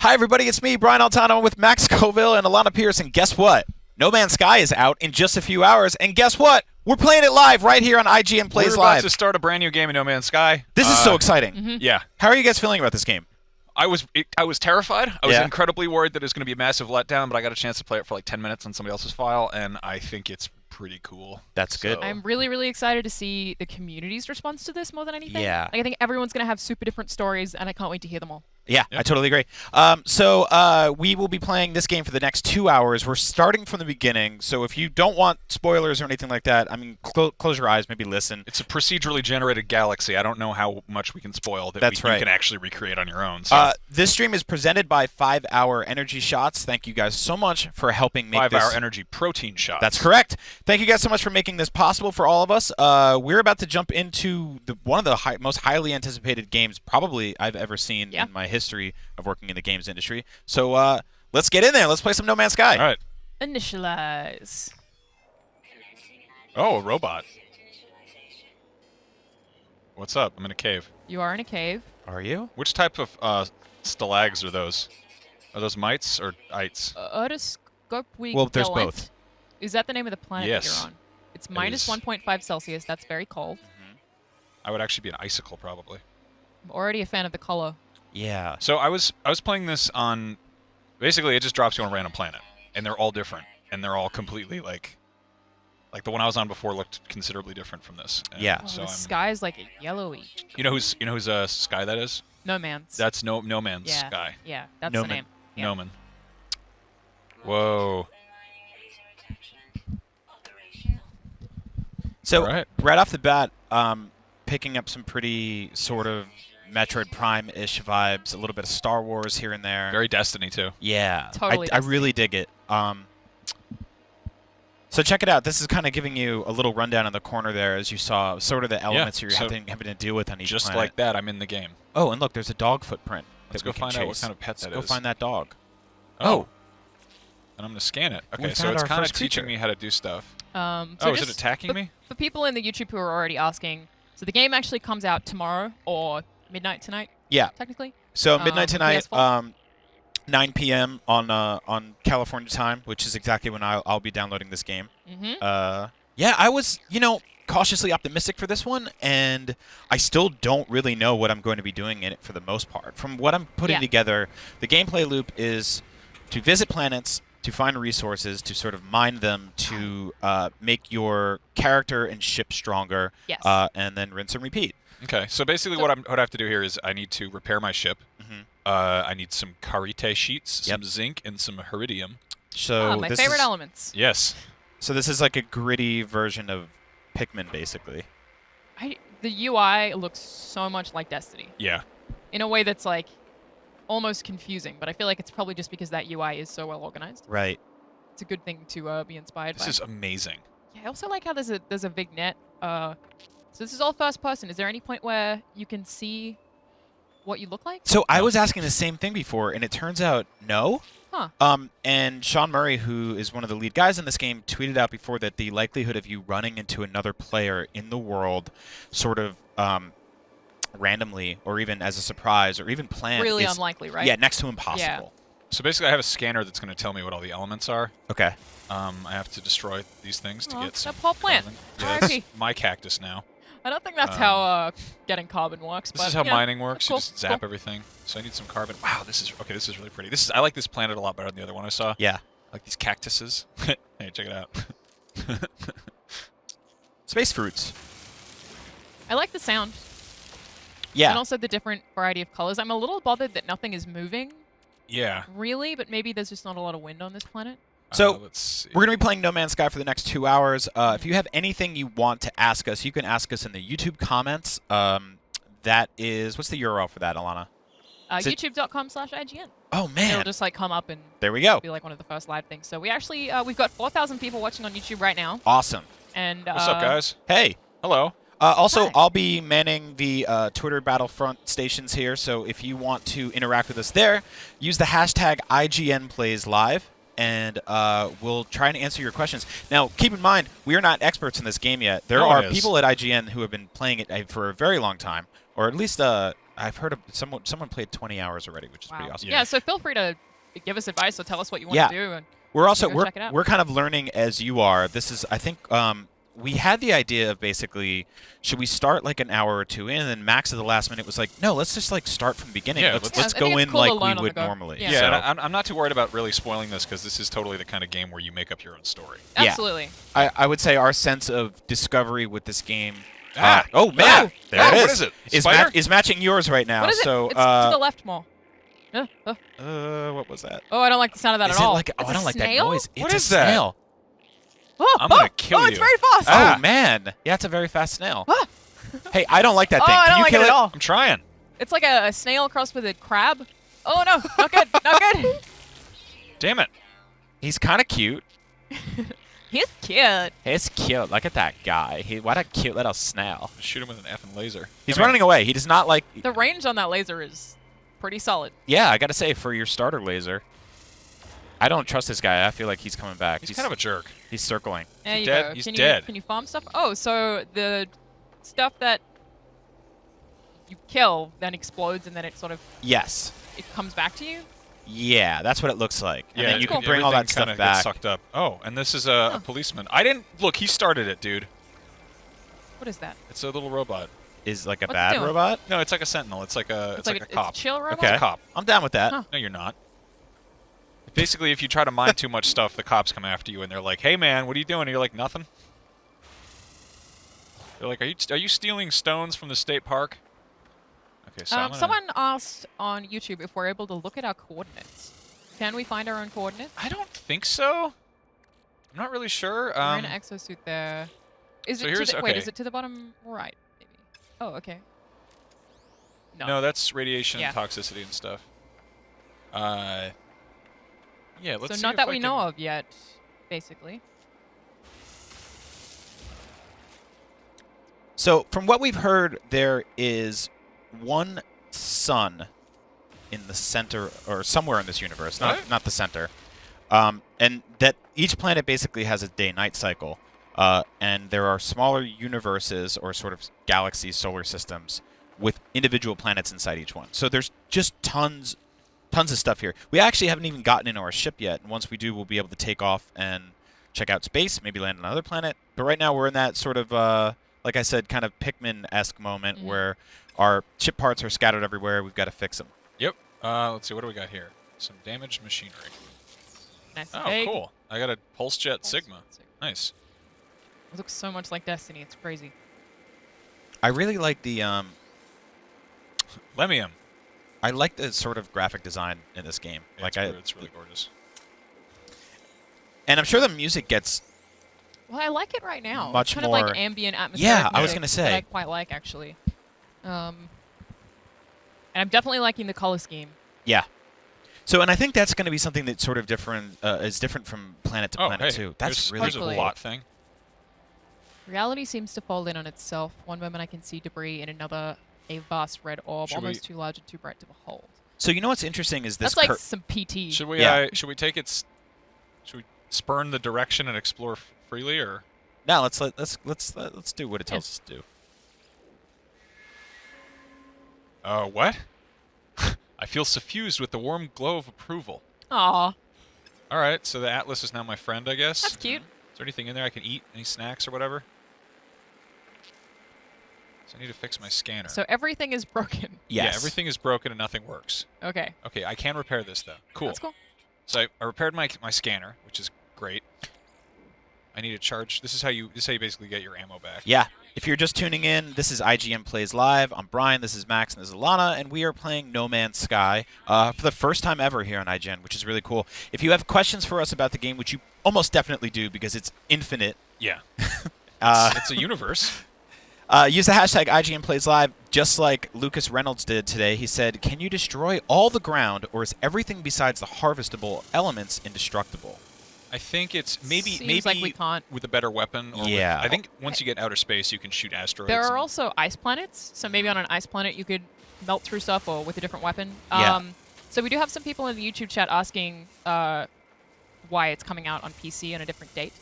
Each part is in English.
Hi, everybody. It's me, Brian Altano, with Max Scoville and Alanah Pierce. And guess what? No Man's Sky is out in just a few hours. And guess what? We're playing it live right here on IGN Plays We're about Live. to start a brand new game in No Man's Sky. This is so exciting. Yeah. How are you guys feeling about this game? I was terrified. I was Yeah. incredibly worried that it was going to be a massive letdown, but I got a chance to play it for like 10 minutes on somebody else's file, and I think it's pretty cool. That's good. So- I'm really, really excited to see the community's response to this more than anything. Yeah. Like, I think everyone's going to have super different stories, and I can't wait to hear them all. Yeah, Yep. I totally agree. We will be playing this game for the next 2 hours. We're starting from the beginning, so if you don't want spoilers or anything like that, I mean, close your eyes, maybe listen. It's a procedurally generated galaxy. I don't know how much we can spoil that That's you right. can actually recreate on your own. So. This stream is presented by 5 Hour Energy Shots. Thank you guys so much for helping make 5-hour this. energy protein shots. That's correct. Thank you guys so much for making this possible for all of us. We're about to jump into one of the most highly anticipated games probably I've ever seen in my history of working in the games industry. So let's get in there. Let's play some No Man's Sky. All right. Initialize. Oh, a robot. What's up? I'm in a cave. You are in a cave. Are you? Which type of stalags are those? Are those mites or ites? Well, there's both. Is that the name of the planet Yes. that you're on? It's minus is. 1.5 Celsius. That's very cold. I would actually be an icicle probably. I'm already a fan of the color. Yeah. So I was playing this on, basically it just drops you on a random planet, and they're all different, and they're all completely like the one I was on before looked considerably different from this. And Yeah. Oh, So the I'm, sky is like yellowy. you know whose sky that is? No man's. That's no man's yeah. sky. Yeah, that's No the Man. name. Yeah. No man. Whoa. So All right. right off the bat, picking up some pretty sort of Metroid Prime-ish vibes, a little bit of Star Wars here and there. Very Destiny too. Yeah, Totally I Destiny. really dig it. So check it out. This is kind of giving you a little rundown in the corner there, as you saw, sort of the elements you're so having to deal with on each Just planet. like that, I'm in the game. Oh, and look, there's a dog footprint. Let's that go we can find out what chase. kind of pet Let's that go is. find that dog. Oh. And I'm gonna scan it. We Okay, so found it's our kind of first teaching creature. me how to do stuff. So Oh, is it just attacking me? For people in the YouTube who are already asking, so the game actually comes out tomorrow or midnight tonight, Yeah. technically. So midnight on tonight, PS4? 9 p.m. on California time, which is exactly when I'll be downloading this game. Mm-hmm. Yeah, I was, cautiously optimistic for this one, and I still don't really know what I'm going to be doing in it for the most part. From what I'm putting Yeah. together, the gameplay loop is to visit planets, to find resources, to sort of mine them, to make your character and ship stronger, Yes. and then rinse and repeat. Okay, so basically So- what I have to do here is I need to repair my ship. Mhm. I need some karite sheets, Yep. some zinc, and some iridium. So my this favorite is, elements. Yes. So this is like a gritty version of Pikmin, basically. The UI looks so much like Destiny Yeah. in a way that's like almost confusing, but I feel like it's probably just because that UI is so well organized. Right. It's a good thing to be inspired This by. is amazing. Yeah, I also like how there's a vignette. So this is all first person. Is there any point where you can see what you look like? So I No. was asking the same thing before, and it turns out no. Huh. And Sean Murray, who is one of the lead guys in this game, tweeted out before that the likelihood of you running into another player in the world sort of randomly or even as a surprise or even planned Really is, unlikely, right? yeah, next to impossible. So basically I have a scanner that's going to tell me what all the elements are. Okay. I have to destroy these things to Aw, get some that poor plant. carbon. Yeah, R.I.P. that's my cactus now. I don't think that's how getting carbon works. This but, is how yeah, mining works. cool, You just zap cool. everything. So I need some carbon. Wow, this is really pretty. I like this planet a lot better than the other one I saw. Yeah. I like these cactuses. Hey, check it out. Space fruits. I like the sound. Yeah. And also the different variety of colors. I'm a little bothered that nothing is moving, Yeah. really, but maybe there's just not a lot of wind on this planet. So, let's see. We're going to be playing No Man's Sky for the next 2 hours. If you have anything you want to ask us, you can ask us in the YouTube comments. That is, what's the URL for that, Alanah? Is it- YouTube.com/IGN. Oh, It'll man. just like come up and There we go. be like one of the first live things. So we actually, we've got 4,000 people watching on YouTube right now. Awesome. And What's up, guys? Hey. Hello. Also, Hi. I'll be manning the Twitter Battlefront stations here, so if you want to interact with us there, use the hashtag IGNPlaysLive, and we'll try and answer your questions. Now, keep in mind, we are not experts in this game yet. There No one are is. people at IGN who have been playing it for a very long time, or at least I've heard of someone played 20 hours already, which is pretty awesome. Yeah, so feel free to give us advice or tell us what you want to do. And we're also check it out. we're kind of learning as you are. This is, I think, we had the idea of basically, should we start like an hour or two in, and then Max at the last minute was like, no, let's just like start from the beginning. Yeah, let's go in cool like to learn we on would the go. normally. Yeah. Yeah, So, and I'm not too worried about really spoiling this because this is totally the kind of game where you make up your own story. Absolutely. I would say our sense of discovery with this game. Ah! Oh man, Oh! there Oh, it is. what is it? Is, Spider? is matching yours right now. What is so it? It's to the left more. what was that? Oh, I don't like the sound of that Is at it all. like? Oh, It's I a don't like that snail? noise. It's What a is that? snail. I'm gonna kill it's you. very fast. Ah. Oh man, yeah, it's a very fast snail. Ah. Hey, I don't like that thing. I Can don't you like kill it at all. I'm trying. It's like a snail crossed with a crab. Oh no, not good, not good. Damn it. He's kind of cute. He's cute. He's cute. Look at that guy. What a cute little snail. Shoot him with an effing laser. He's Come here. running away. He does not like. The range on that laser is pretty solid. Yeah, I gotta say, for your starter laser, I don't trust this guy. I feel like he's coming back. He's kind of a jerk. He's circling. There you dead? go. He's can dead. Can you farm stuff? Oh, so the stuff that you kill then explodes and then it sort of Yes. it comes back to you. Yeah, that's what it looks like. And then you cool. can bring all that everything kinda stuff gets back. sucked up. Oh, and this is a policeman. I didn't look. He started it, dude. What is that? It's a little robot. Is like a What's it bad doing? robot? No, it's like a sentinel. It's like a It's cop. a chill robot. Okay. It's a cop. I'm down with that. Huh. No, you're not. Basically, if you try to mine too much stuff, the cops come after you and they're like, "Hey, man, what are you doing?" And you're like, "Nothing." They're like, "Are you stealing stones from the state park?" Okay, so I'm gonna- Someone asked on YouTube if we're able to look at our coordinates. Can we find our own coordinates? I don't think so. I'm not really sure. We're in an exosuit there. Is so it to here's- the, wait? okay. Is it to the bottom right? Maybe. Oh, okay. No, that's radiation Yeah. and toxicity and stuff. Yeah, let's So see not if that I we can- know of yet, basically. So from what we've heard, there is one sun in the center, or somewhere in this universe, not the center, and that each planet basically has a day-night cycle, and there are smaller universes or sort of galaxies, solar systems, with individual planets inside each one. So there's just tons of stuff here. We actually haven't even gotten into our ship yet, and once we do, we'll be able to take off and check out space, maybe land on another planet. But right now, we're in that sort of, like I said, kind of Pikmin-esque moment where our ship parts are scattered everywhere. We've got to fix them. Yep. Let's see. What do we got here? Some damaged machinery. Nice. Oh, big. cool. I got a Pulse Jet Sigma. Sigma. Nice. It looks so much like Destiny. It's crazy. I really like the Lemium. I like the sort of graphic design in this game. Yeah, like it's really gorgeous. and I'm sure the music gets. Well, I like it right now. Much it's kind of more- like ambient atmosphere. Yeah, I was gonna say. That I quite like actually. And I'm definitely liking the color scheme. Yeah. So, and I think that's going to be something that's sort of different, is different from planet to Oh, planet hey, too. That's there's, really there's cool. a lot thing. Reality seems to fold in on itself. One moment I can see debris, in another a vast red orb, Should almost we- too large and too bright to behold. So you know what's interesting is this. That's like some PT. Should we Yeah. should we take its should we spurn the direction and explore freely, or No, let's do what it tells us to do. what? I feel suffused with the warm glow of approval. Aw, All right, so the Atlas is now my friend, I guess. that's cute. Is there anything in there I can eat? Any snacks or whatever? So I need to fix my scanner. So everything is broken. Yes. Yeah, everything is broken and nothing works. Okay. Okay, I can repair this though. Cool. That's cool. So I repaired my scanner, which is great. I need to charge. This is how you basically get your ammo back. Yeah. If you're just tuning in, this is IGN Plays Live. I'm Brian. This is Max, and this is Alanah, and we are playing No Man's Sky for the first time ever here on IGN, which is really cool. If you have questions for us about the game, which you almost definitely do because it's infinite, Yeah. uh, It's a universe. use the hashtag IGN Plays Live, just like Lucas Reynolds did today. He said, "Can you destroy all the ground, or is everything besides the harvestable elements indestructible?" I think it's maybe Seems like we can't. with a better weapon. Or Yeah. With, I think once you get outer space, you can shoot asteroids. There are and- also ice planets, so maybe on an ice planet you could melt through stuff or with a different weapon. Yeah. So we do have some people in the YouTube chat asking why it's coming out on PC on a different date.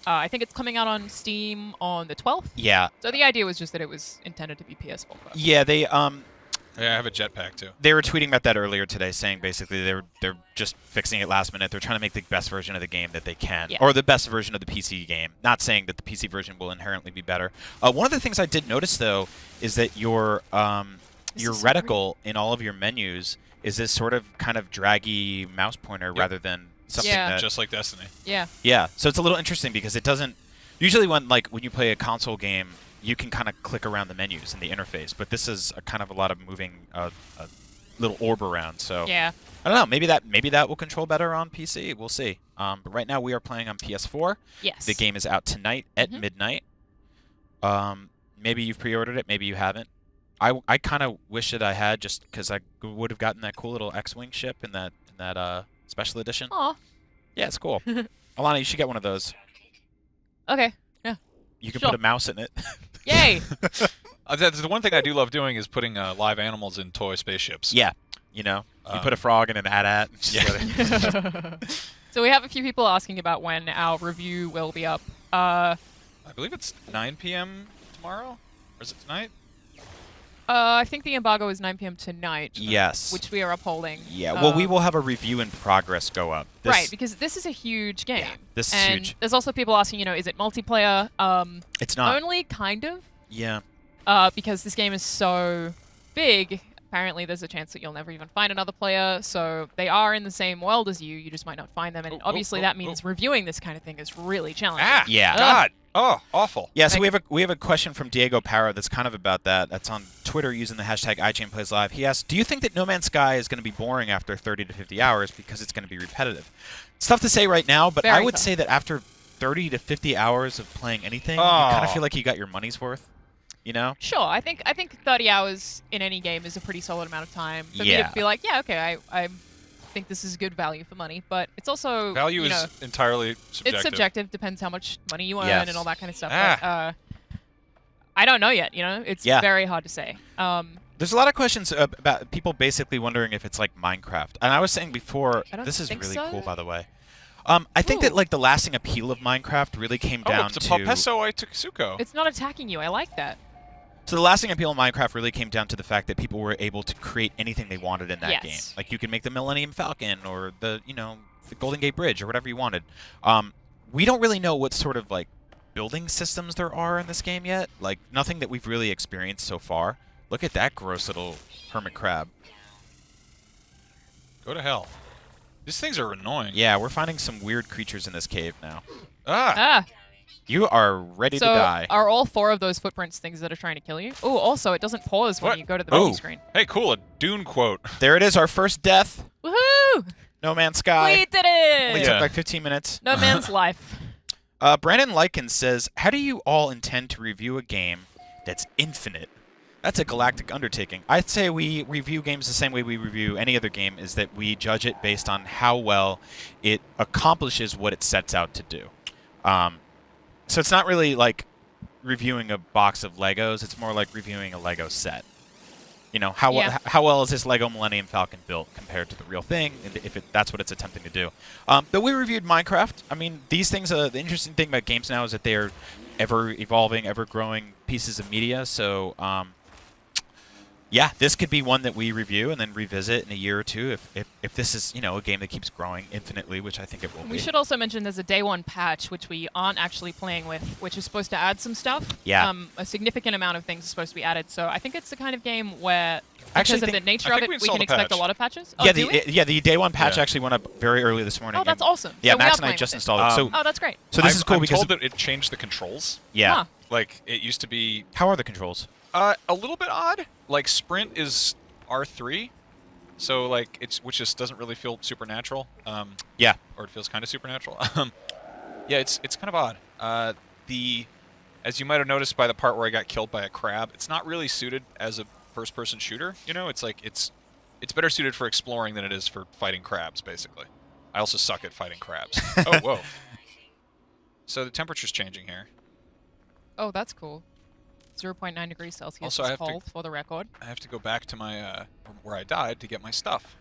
I think it's coming out on Steam on the 12th. Yeah. So the idea was just that it was intended to be PS4 first. Yeah, they Yeah, I have a jetpack too. They were tweeting about that earlier today, saying basically they're just fixing it last minute. They're trying to make the best version of the game that they can, Yeah. or the best version of the PC game. Not saying that the PC version will inherently be better. One of the things I did notice though is that your reticle in all of your menus is this sort of kind of draggy mouse pointer rather than something that just like Destiny. Yeah. Yeah, so it's a little interesting because it doesn't usually when you play a console game, you can kind of click around the menus in the interface, but this is a kind of a lot of moving a little orb around. So Yeah. I don't know. Maybe that will control better on PC. We'll see. But right now we are playing on PS4. Yes. The game is out tonight at midnight. Maybe you've pre-ordered it. Maybe you haven't. I kind of wish that I had, just because I would have gotten that cool little X-wing ship in that special edition. Aw. Yeah, it's cool. Alanah, you should get one of those. Okay. Yeah. You can Sure. put a mouse in it. Yay. That's the one thing I do love doing is putting live animals in toy spaceships. Yeah. You put a frog in an AT-AT. Yeah. So we have a few people asking about when our review will be up. I believe it's 9 p.m. tomorrow, or is it tonight? I think the embargo is 9 p.m. tonight. Yes. Which we are upholding. Yeah. Well, we will have a review in progress go up. Right, because this is a huge game. Yeah, this is and huge. There's also people asking, is it multiplayer? It's not. Only kind of. Yeah. Because this game is so big. Apparently, there's a chance that you'll never even find another player. So they are in the same world as you. You just might not find them. And obviously, that means reviewing this kind of thing is really challenging. Ah, yeah. God. Oh, awful. Yeah, so we have a question from Diego Parra that's kind of about that. That's on Twitter using the hashtag iChainPlaysLive. He asks, do you think that No Man's Sky is going to be boring after 30 to 50 hours because it's going to be repetitive? It's tough to say right now, but I would say that after 30 to 50 hours of playing anything, you kind of feel like you got your money's worth. Sure. I think 30 hours in any game is a pretty solid amount of time for me to be like, yeah, okay, I think this is good value for money, but it's also value is entirely subjective. It's subjective, depends how much money you earn and all that kind of stuff. Ah. But, I don't know yet. It's very hard to say. There's a lot of questions about people basically wondering if it's like Minecraft, and I was saying before, this is really cool, by the way. I think that the lasting appeal of Minecraft really came down to to Palpeso Aitsuko. It's not attacking you. I like that. So the lasting appeal of Minecraft really came down to the fact that people were able to create anything they wanted in that game. Like you could make the Millennium Falcon or the Golden Gate Bridge or whatever you wanted. We don't really know what sort of building systems there are in this game yet. Like nothing that we've really experienced so far. Look at that gross little hermit crab. Go to hell. These things are annoying. Yeah, we're finding some weird creatures in this cave now. Ah. You are ready to die. Are all 4 of those footprints things that are trying to kill you? Oh, also, it doesn't pause when you go to the menu screen. Hey, cool, a Dune quote. There it is, our first death. Woohoo! No Man's Sky. We did it! Only took like 15 minutes. No Man's Life. Brandon Likens says, how do you all intend to review a game that's infinite? That's a galactic undertaking. I'd say we review games the same way we review any other game, is that we judge it based on how well it accomplishes what it sets out to do. So it's not really like reviewing a box of Legos. It's more like reviewing a Lego set. How well is this Lego Millennium Falcon built compared to the real thing, if that's what it's attempting to do. But we reviewed Minecraft. I mean, these things, the interesting thing about games now is that they're ever-evolving, ever-growing pieces of media. So, yeah, this could be one that we review and then revisit in a year or two if this is, a game that keeps growing infinitely, which I think it will be. We should also mention there's a day 1 patch, which we aren't actually playing with, which is supposed to add some stuff. Yeah. A significant amount of things are supposed to be added. So I think it's the kind of game where, Actually, because of the nature of it, we can expect a lot of patches. Oh, yeah, the day 1 patch actually went up very early this morning. Oh, that's awesome. Yeah, so Max and I just installed it. So, oh, that's great. So this is cool because I'm told that it changed the controls. Yeah. Huh. Like, it used to be... How are the controls? A little bit odd. Like, sprint is R3, so which just doesn't really feel supernatural. Yeah. Or it feels kind of supernatural. Yeah, it's kind of odd. As you might have noticed by the part where I got killed by a crab, it's not really suited as a first-person shooter. It's better suited for exploring than it is for fighting crabs, basically. I also suck at fighting crabs. Oh, whoa. So the temperature's changing here. Oh, that's cool. 0.9 degrees Celsius Also, is cold, for the record. I have to go back to my where I died to get my stuff.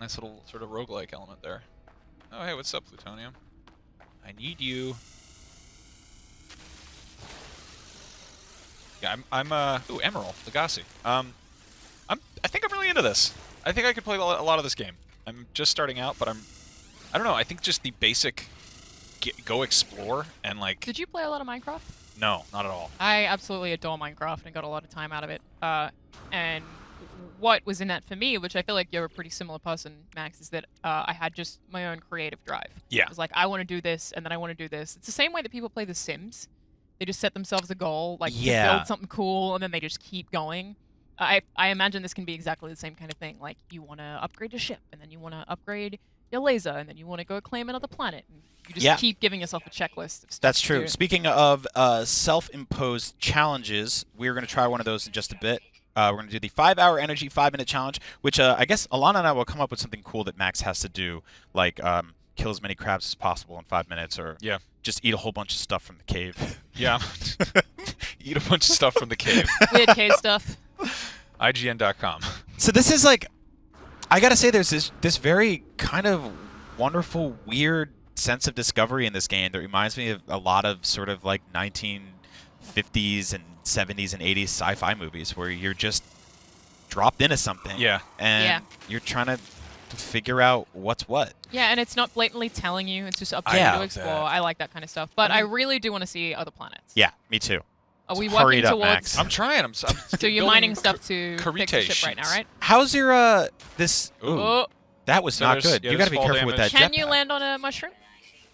Nice little sort of roguelike element there. Oh, hey, what's up, Plutonium? I need you. Yeah, I'm ooh, Emerald, Legacy. really into this. I think I could play a lot of this game. I'm just starting out, but I don't know. I think just the basic go explore and like. Did you play a lot of Minecraft? No, not at all. I absolutely adore Minecraft and got a lot of time out of it. And what was in that for me, which I feel like you're a pretty similar person, Max, is that I had just my own creative drive. Yeah. I was like, I want to do this, and then I want to do this. It's the same way that people play The Sims. They just set themselves a goal, like to build something cool, and then they just keep going. I imagine this can be exactly the same kind of thing. Like, you want to upgrade your ship, and then you want to upgrade your laser, and then you want to go claim another planet. And you just keep giving yourself a checklist of stuff. That's to true. do. Speaking of self-imposed challenges, we're going to try one of those in just a bit. We're going to do the 5-hour energy 5-minute challenge, which I guess Alanah and I will come up with something cool that Max has to do, like kill as many crabs as possible in 5 minutes, or just eat a whole bunch of stuff from the cave. Yeah. Eat a bunch of stuff from the cave. Weird cave stuff. IGN.com. So this is like, I gotta say, there's this very kind of wonderful, weird sense of discovery in this game that reminds me of a lot of sort of like 1950s and 70s and 80s sci-fi movies where you're just dropped into something. Yeah. And you're trying to figure out what's what. Yeah, and it's not blatantly telling you. It's just up to you to explore. I like that kind of stuff. But I really do want to see other planets. Yeah, me too. Are we Hurry working it up, towards... Max. I'm trying. So you're mining stuff to fix the ship right now, right? How's your this? Ooh, Oh. that was not good. yeah, You got to be fall careful with that damage. Can you jetpack. land on a mushroom?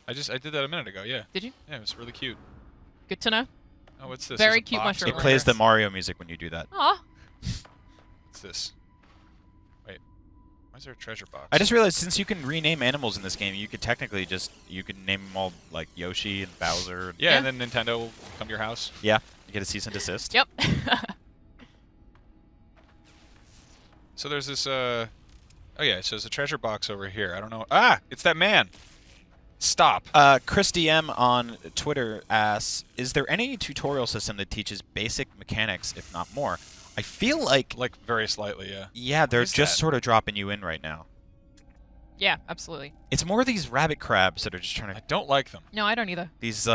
I did that a minute ago. Yeah. Did you? Yeah, it was really cute. Good to know. Oh, what's this? Very There's a cute box mushroom. It over plays here. the Mario music when you do that. Aw. What's this? Wait. Why is there a treasure box? I just realized since you can rename animals in this game, you could technically you could name them all like Yoshi and Bowser. Yeah, Yeah. and then Nintendo will come to your house. Yeah, you get a cease and desist. Yep. So there's this, oh yeah, so there's a treasure box over here. I don't know. Ah! It's that man! Stop. Chris DM on Twitter asks, is there any tutorial system that teaches basic mechanics, if not more? I feel like very slightly, yeah. yeah, they're is just that? sort of dropping you in right now. Yeah, absolutely. It's more these rabbit crabs that are just trying I to don't like them. No, I don't either. these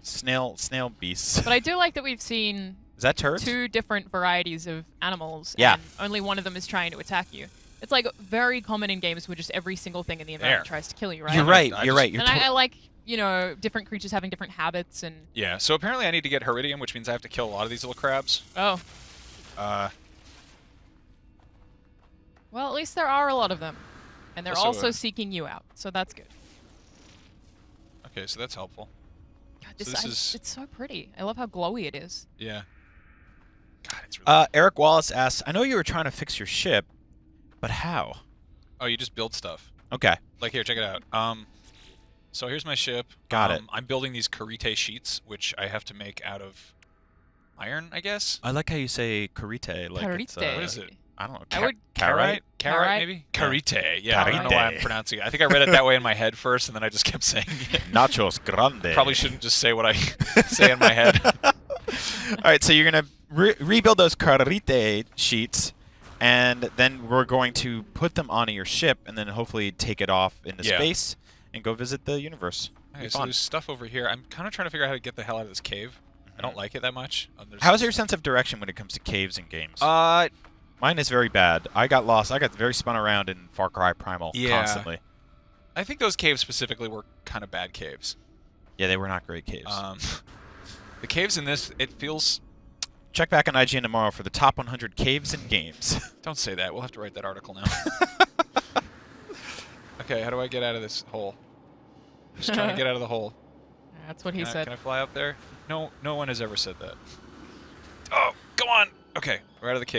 snail beasts. But I do like that we've seen Is that turds? 2 different varieties of animals, Yeah. and only one of them is trying to attack you. It's like very common in games where just every single thing in the environment tries to kill you, right? You're right. I You're just- right. You're And I like, you know, different creatures having different habits and... Yeah, so apparently I need to get Heridium, which means I have to kill a lot of these little crabs. Oh. Well, at least there are a lot of them. And they're also seeking you out, so that's good. Okay, so that's helpful. God, So this is... it's so pretty. I love how glowy it is. Yeah. God, it's really... Eric Wallace asks, I know you were trying to fix your ship, but how? Oh, you just build stuff. Okay. Like, here, check it out. So here's my ship. Got it. I'm building these karite sheets, which I have to make out of iron, I guess. I like how you say karite. Like it's, Karite. What is it? I don't know. I would- Carite? Carite? Maybe? Yeah. Karite. Yeah, I don't know why I'm Karite. pronouncing it. I think I read it that way in my head first, and then I just kept saying it. Nachos grande. Probably shouldn't just say what I say in my head. All right, so you're going to rebuild those karite sheets, and then we're going to put them onto your ship, and then hopefully take it off into space and go visit the universe. Okay, so fun. there's stuff over here. I'm kind of trying to figure out how to get the hell out of this cave. I don't like it that much. How's your sense of direction when it comes to caves and games? Mine is very bad. I got lost. I got very spun around in Far Cry Primal constantly. I think those caves specifically were kind of bad caves. Yeah, they were not great caves. The caves in this, it feels... Check back on IGN tomorrow for the top 100 caves in games. Don't say that. We'll have to write that article now. Okay, how do I get out of this hole? Just trying to get out of the hole. That's what he said. Can I fly up there? No one has ever said that. Oh, go on! Okay, we're out of the cave.